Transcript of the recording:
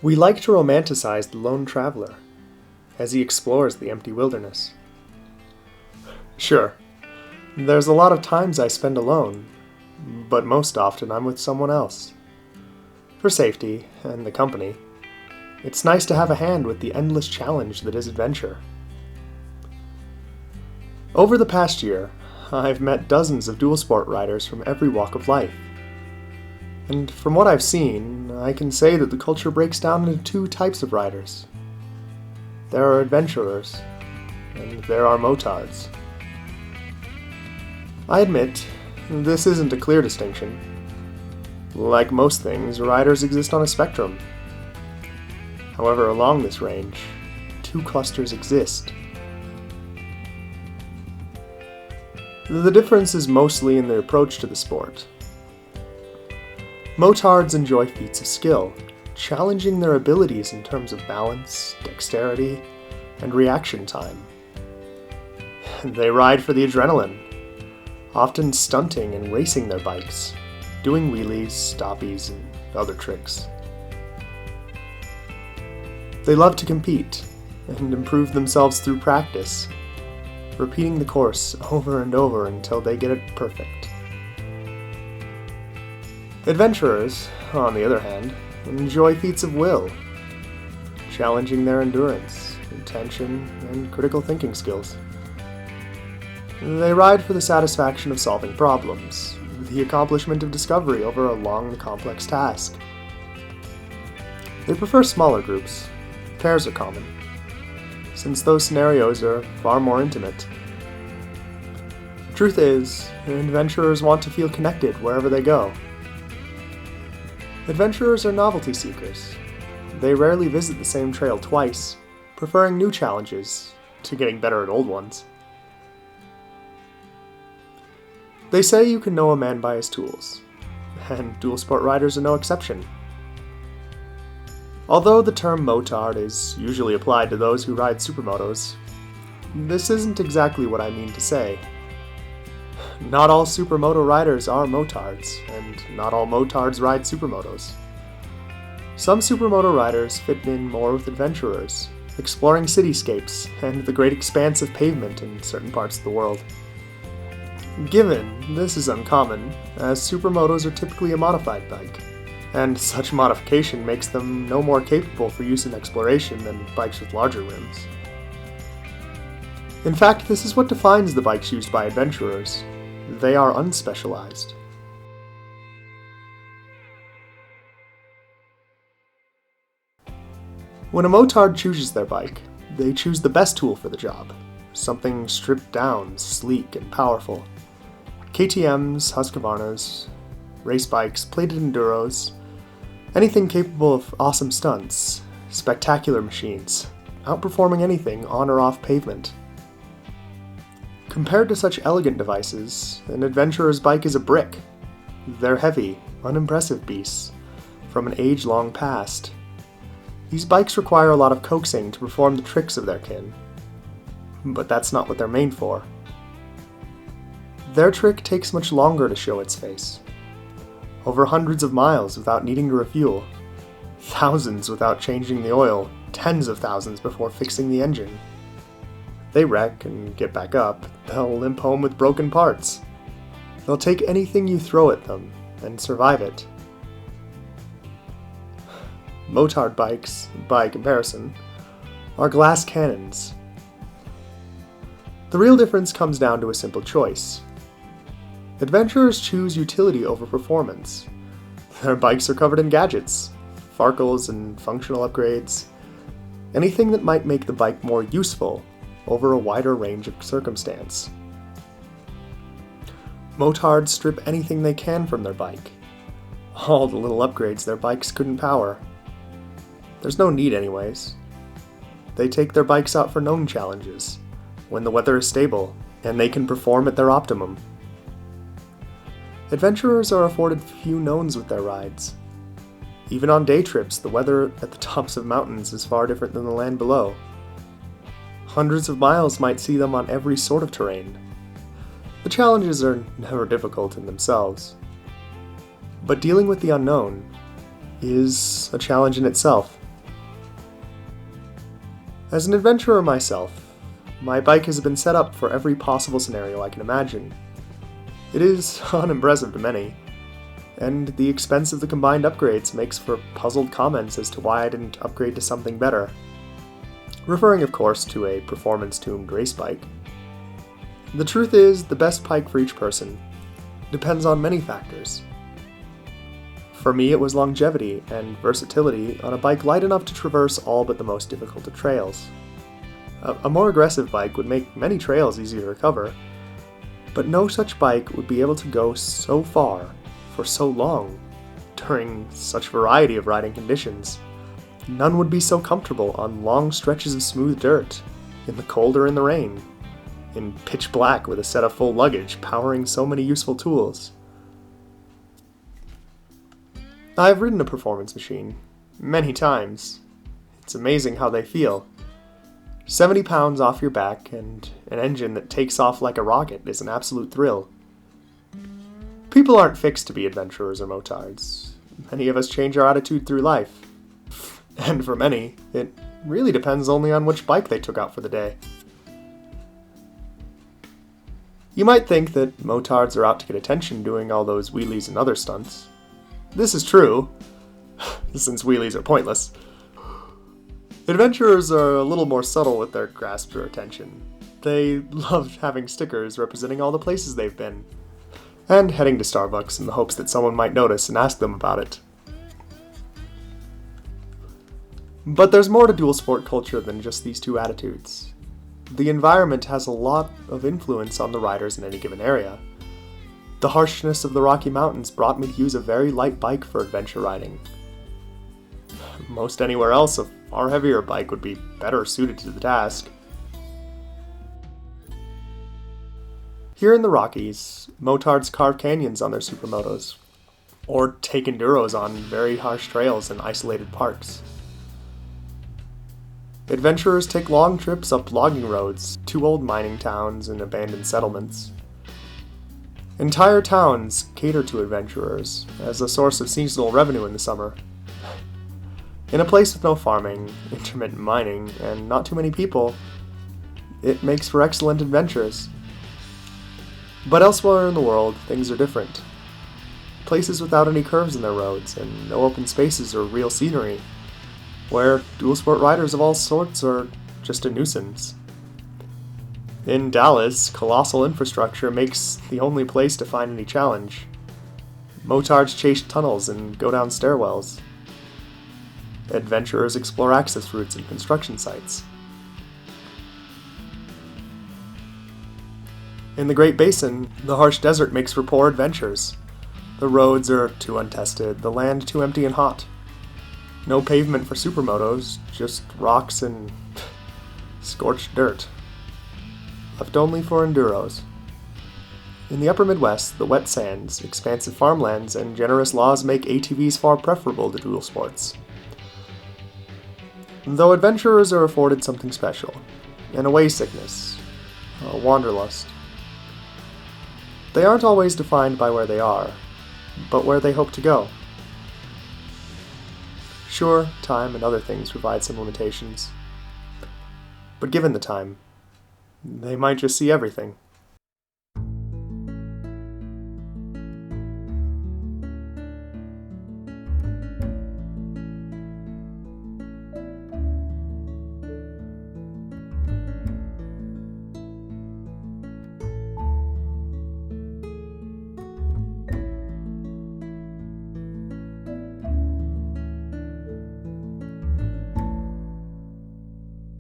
We like to romanticize the lone traveler as he explores the empty wilderness. Sure, there's a lot of times I spend alone, but most often I'm with someone else. For safety and the company, it's nice to have a hand with the endless challenge that is adventure. Over the past year, I've met dozens of dual sport riders from every walk of life. And from what I've seen, I can say that the culture breaks down into two types of riders. There are adventurers, and there are motards. I admit, this isn't a clear distinction. Like most things, riders exist on a spectrum. However, along this range, two clusters exist. The difference is mostly in their approach to the sport. Motards enjoy feats of skill, challenging their abilities in terms of balance, dexterity, and reaction time. They ride for the adrenaline, often stunting and racing their bikes, doing wheelies, stoppies, and other tricks. They love to compete and improve themselves through practice, repeating the course over and over until they get it perfect. Adventurers, on the other hand, enjoy feats of will, challenging their endurance, intention, and critical thinking skills. They ride for the satisfaction of solving problems, the accomplishment of discovery over a long, complex task. They prefer smaller groups. Pairs are common, since those scenarios are far more intimate. The truth is, adventurers want to feel connected wherever they go. Adventurers are novelty seekers. They rarely visit the same trail twice, preferring new challenges to getting better at old ones. They say you can know a man by his tools, and dual sport riders are no exception. Although the term motard is usually applied to those who ride supermotos, this isn't exactly what I mean to say. Not all supermoto riders are motards, and not all motards ride supermotos. Some supermoto riders fit in more with adventurers, exploring cityscapes and the great expanse of pavement in certain parts of the world. Given this is uncommon, as supermotos are typically a modified bike, and such modification makes them no more capable for use in exploration than bikes with larger rims. In fact, this is what defines the bikes used by adventurers. They are unspecialized. When a motard chooses their bike, they choose the best tool for the job, something stripped down, sleek, and powerful. KTMs, Husqvarnas, race bikes, plated enduros, anything capable of awesome stunts, spectacular machines, outperforming anything on or off pavement. Compared to such elegant devices, an adventurer's bike is a brick. They're heavy, unimpressive beasts, from an age-long past. These bikes require a lot of coaxing to perform the tricks of their kin. But that's not what they're made for. Their trick takes much longer to show its face. Over hundreds of miles without needing to refuel, thousands without changing the oil, tens of thousands before fixing the engine. They wreck and get back up, they'll limp home with broken parts. They'll take anything you throw at them and survive it. Motard bikes, by comparison, are glass cannons. The real difference comes down to a simple choice. Adventurers choose utility over performance. Their bikes are covered in gadgets, farkles and functional upgrades, anything that might make the bike more useful over a wider range of circumstance. Motards strip anything they can from their bike, all the little upgrades their bikes couldn't power. There's no need anyways. They take their bikes out for known challenges, when the weather is stable, and they can perform at their optimum. Adventurers are afforded few knowns with their rides. Even on day trips, the weather at the tops of mountains is far different than the land below. Hundreds of miles might see them on every sort of terrain. The challenges are never difficult in themselves. But dealing with the unknown is a challenge in itself. As an adventurer myself, my bike has been set up for every possible scenario I can imagine. It is unimpressive to many, and the expense of the combined upgrades makes for puzzled comments as to why I didn't upgrade to something better. Referring, of course, to a performance-tuned race bike. The truth is, the best bike for each person depends on many factors. For me, it was longevity and versatility on a bike light enough to traverse all but the most difficult of trails. A more aggressive bike would make many trails easier to cover, but no such bike would be able to go so far for so long during such variety of riding conditions. None would be so comfortable on long stretches of smooth dirt, in the cold or in the rain, in pitch black with a set of full luggage powering so many useful tools. I've ridden a performance machine many times. It's amazing how they feel. 70 pounds off your back and an engine that takes off like a rocket is an absolute thrill. People aren't fixed to be adventurers or motards. Many of us change our attitude through life. And for many, it really depends only on which bike they took out for the day. You might think that motards are out to get attention doing all those wheelies and other stunts. This is true, since wheelies are pointless. Adventurers are a little more subtle with their grasp for attention. They love having stickers representing all the places they've been, and heading to Starbucks in the hopes that someone might notice and ask them about it. But there's more to dual sport culture than just these two attitudes. The environment has a lot of influence on the riders in any given area. The harshness of the Rocky Mountains brought me to use a very light bike for adventure riding. Most anywhere else, a far heavier bike would be better suited to the task. Here in the Rockies, motards carve canyons on their supermotos, or take enduros on very harsh trails in isolated parks. Adventurers take long trips up logging roads to old mining towns and abandoned settlements. Entire towns cater to adventurers as a source of seasonal revenue in the summer. In a place with no farming, intermittent mining, and not too many people, it makes for excellent adventures. But elsewhere in the world, things are different. Places without any curves in their roads and no open spaces or real scenery, where dual sport riders of all sorts are just a nuisance. In Dallas, colossal infrastructure makes the only place to find any challenge. Motards chase tunnels and go down stairwells. Adventurers explore access routes and construction sites. In the Great Basin, the harsh desert makes for poor adventures. The roads are too untested, the land too empty and hot. No pavement for supermotos, just rocks and scorched dirt. Left only for enduros. In the upper Midwest, the wet sands, expansive farmlands, and generous laws make ATVs far preferable to dual sports. Though adventurers are afforded something special, an away sickness, a wanderlust. They aren't always defined by where they are, but where they hope to go. Sure, time and other things provide some limitations, but given the time, they might just see everything.